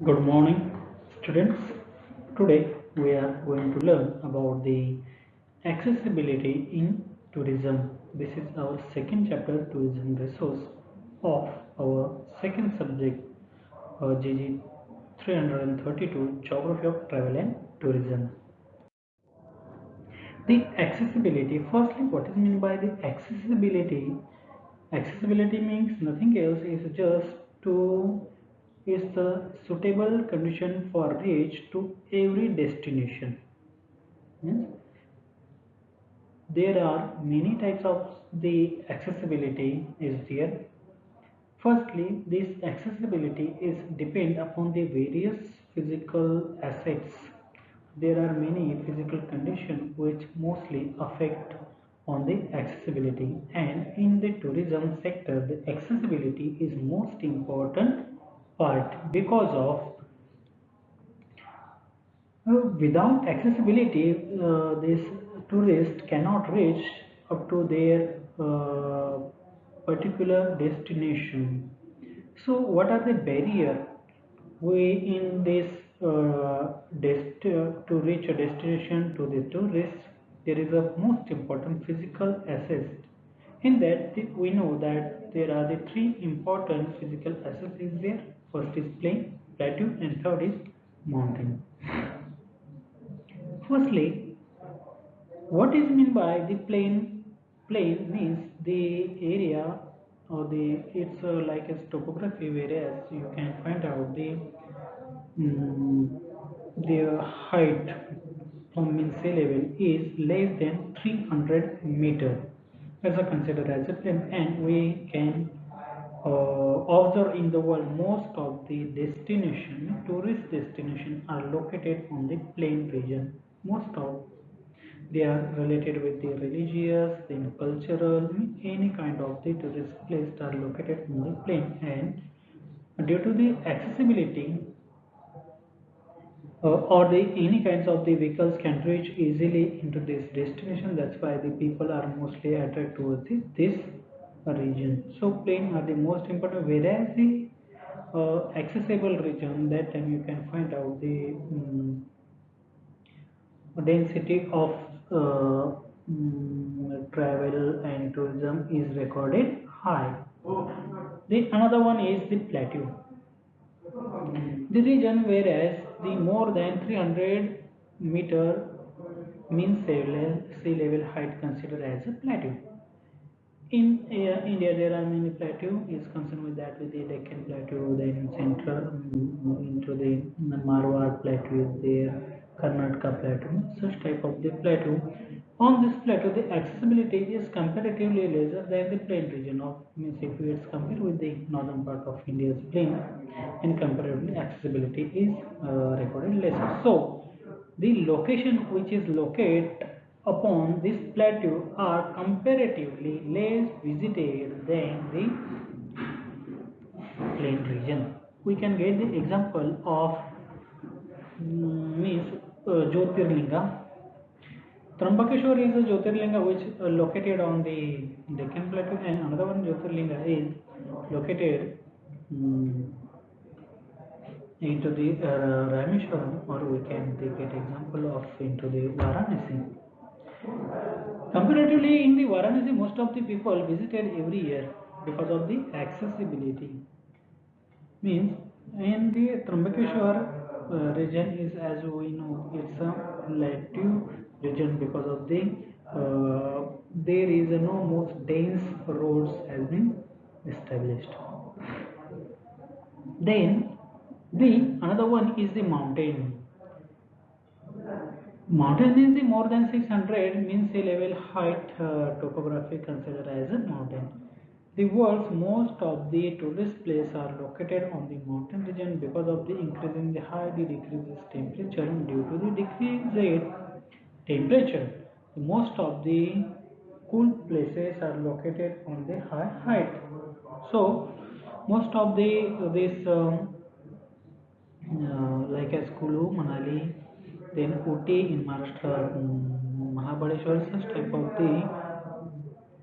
Good morning, students. Today we are going to learn about the accessibility in tourism. This is our second chapter, tourism resource, of our second subject, GG 332, Geography of Travel and Tourism. The accessibility. Firstly, what is meant by the accessibility? Accessibility means nothing else is just to is the suitable condition for reach to every destination. Means there are many types of the accessibility is there. Firstly, this accessibility is depend upon the various physical assets. There are many physical conditions which mostly affect on the accessibility, and in the tourism sector the accessibility is most important part because of without accessibility, this tourist cannot reach up to their particular destination. So, what are the barrier we in this to reach a destination to the tourist? There is a most important physical asset. In that, we know that there are the three important physical assets is there. First is plain, plateau, and third is mountain. Firstly, what is meant by the plain? Plain means the area or the it's like a topography, whereas you can find out mm, the height from mean sea level is less than 300 meter. That's considered as a plain, and we can observe in the world most of the destination tourist destination are located on the plain region. Most of they are related with the religious, then cultural, any kind of the tourist place are located on the plain, and due to the accessibility or the any kinds of the vehicles can reach easily into this destination. That's why the people are mostly attracted towards this region. So plain are the most important, whereas the accessible region that time you can find out the density of travel and tourism is recorded high. The another one is the plateau. The region whereas the more than 300 meter mean sea level height considered as a plateau. In India, there are many plateau is concerned with that with the Deccan Plateau, then central into the Marwar Plateau is there, Karnataka Plateau, such type of the plateau. On this plateau, the accessibility is comparatively lesser than the plain region of means if it's compared with the northern part of India's plain, and comparatively accessibility is recorded lesser. So, the location which is located upon this plateau are comparatively less visited than the plain region. We can get the example of means Jyotirlinga. Trambakeshwar is a Jyotirlinga which located on the Deccan Plateau, and another one Jyotirlinga is located into the Rameshwaram, or we can take an example of into the Varanasi. Comparatively, in the Varanasi, most of the people visited every year because of the accessibility. Means in the Trambakeshwar region is, as we know, it's a plateau region because of the there is no most dense roads has been established. Then the another one is the mountain. Mountain is the more than 600 mean sea level height topography considered as a mountain. The world's most of the tourist places are located on the mountain region because of the increasing the height, the decreases temperature, and due to the decreased temperature, most of the cool places are located on the high height. So most of the this like as Kulu, Manali, then Ooty in Maharashtra, Mahabaleshwar, such type of the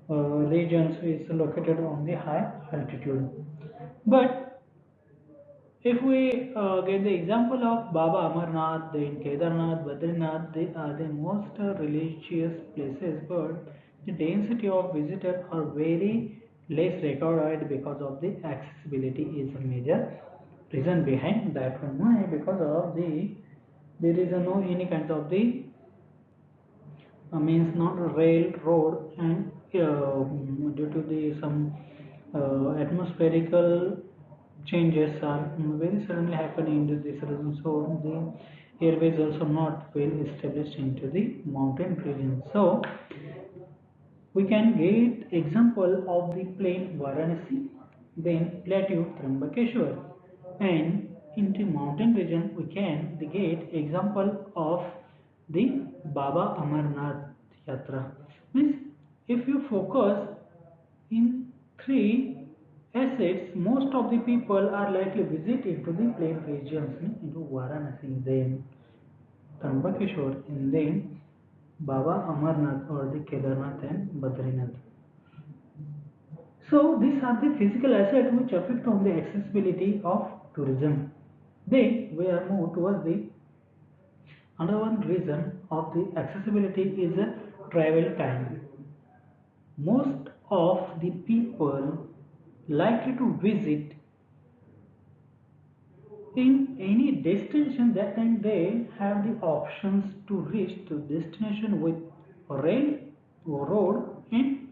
regions is located on the high altitude. But If we get the example of Baba Amarnath, then Kedarnath, Badrinath, they are the most religious places, but the density of visitors are very less recorded because of the accessibility is a major reason behind that one. Why? Because of the there is no any kind of the means not railroad and due to the some atmospherical changes are very suddenly happening into this region, so the airways also not well established into the mountain region. So we can get example of the plain Varanasi, then plateau Trambakeshwar, and in the mountain region we can get example of the Baba Amarnath Yatra. Means if you focus in three assets, most of the people are likely visit into the plain regions, into Varanasi, then Trambakeshwar, and then Baba Amarnath or the Kedarnath and Badrinath. So these are the physical assets which affect on the accessibility of tourism. Then we are moved towards the another one reason of the accessibility is travel time. Most of the people likely to visit in any destination that time they have the options to reach to destination with rail, road and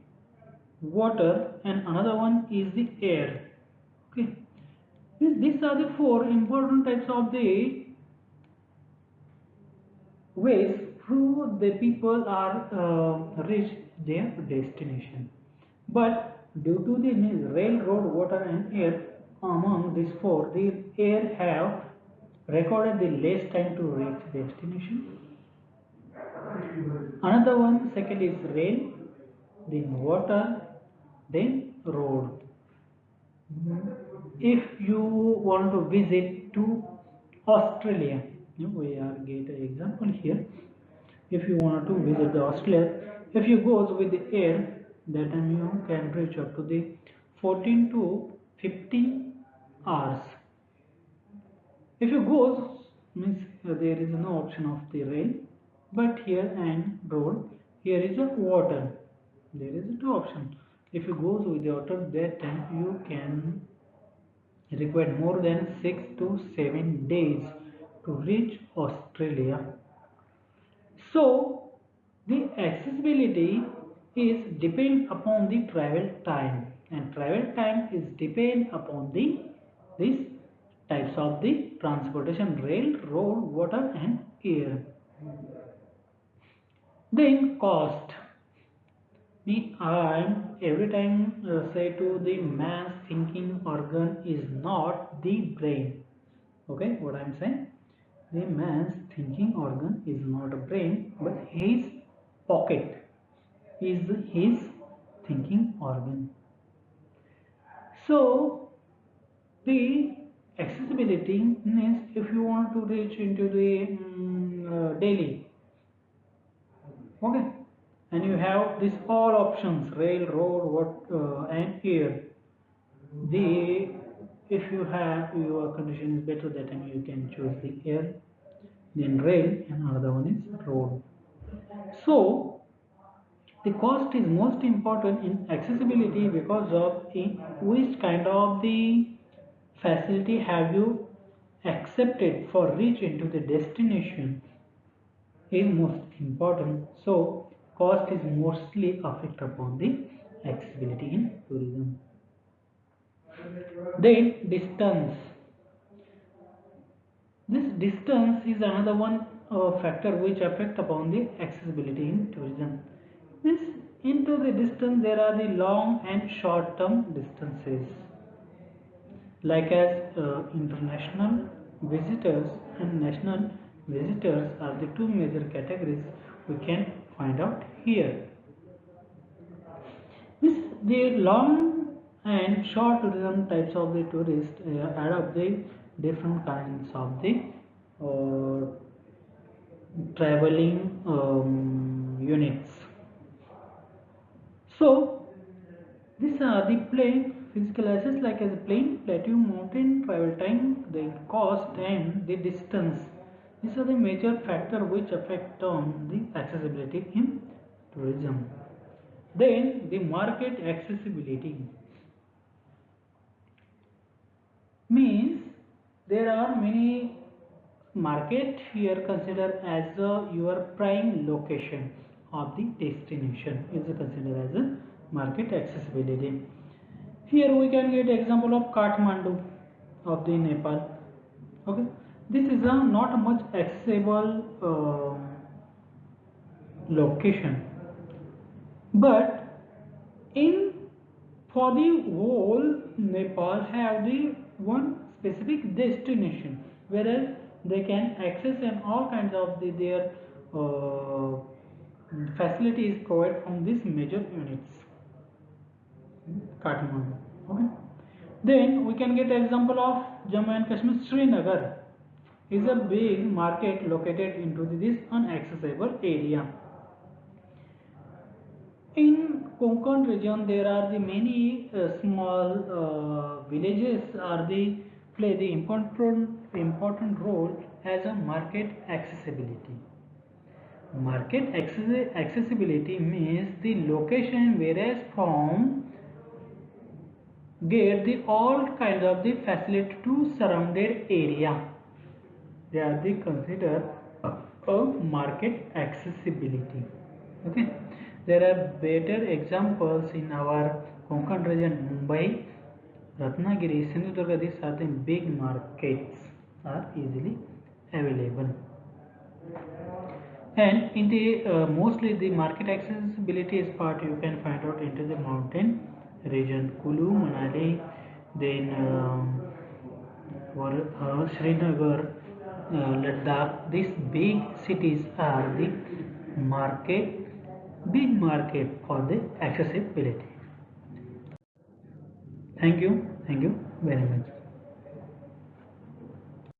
water, and another one is the air. Okay, these are the four important types of the ways through the people are reach their destination. But due to the railroad, water and air, among these four, the air have recorded the less time to reach destination. Another one, second is rail, then water, then road. If you want to visit to Australia, we are get an example here. If you want to visit the Australia, if you goes with the air, that time you can reach up to the 14 to 15 hours. If you goes means there is no option of the rail, but here and road, here is a water. There is two option. If you goes with the water, that time you can require more than 6 to 7 days to reach Australia. So the accessibility is depend upon the travel time, and travel time is depend upon the these types of the transportation: rail, road, water and air. Then cost. I every time say to the man's thinking organ is not the brain. Okay, what I'm saying? The man's thinking organ is not a brain, but his pocket is his thinking organ. So the accessibility means if you want to reach into the Delhi, okay, and you have these all options: rail, road, and air. The if you have your condition is better, that time you can choose the air, then rail, and another one is road. So the cost is most important in accessibility because of in which kind of the facility have you accepted for reach into the destination is most important. So cost is mostly affect upon the accessibility in tourism. Then distance. This distance is another one factor which affect upon the accessibility in tourism. This into the distance there are the long and short term distances. Like as international visitors and national visitors are the two major categories we can find out here. This the long and short tourism types of the tourist add up the different kinds of the uh, traveling units. So these are the play. physical assets like as a plane, plateau, mountain, travel time, the cost and the distance. These are the major factors which affect on the accessibility in tourism. Then the market accessibility means there are many market here considered as your prime location of the destination is considered as a market accessibility. Here we can get example of Kathmandu of the Nepal. Okay, this is a not much accessible location, but in for the whole Nepal have the one specific destination, whereas they can access and all kinds of their facilities provided from these major units. Kathmandu. Okay. Then we can get example of Jammu and Kashmir. Srinagar is a big market located into this inaccessible area. In Konkan region, there are the many small villages are the play the important role as a market accessibility. Market accessibility means the location whereas from get the all kinds of the facility to surrounded area. They are the considered of market accessibility. Okay, there are better examples in our Konkan region, Mumbai, Ratnagiri, Sindhudurga. These are the big markets are easily available. And in the mostly the market accessibility is part you can find out into the mountain region, Kulu, Manali, then Srinagar, Ladakh. These big cities are the market, big market for the accessibility. Thank you very much.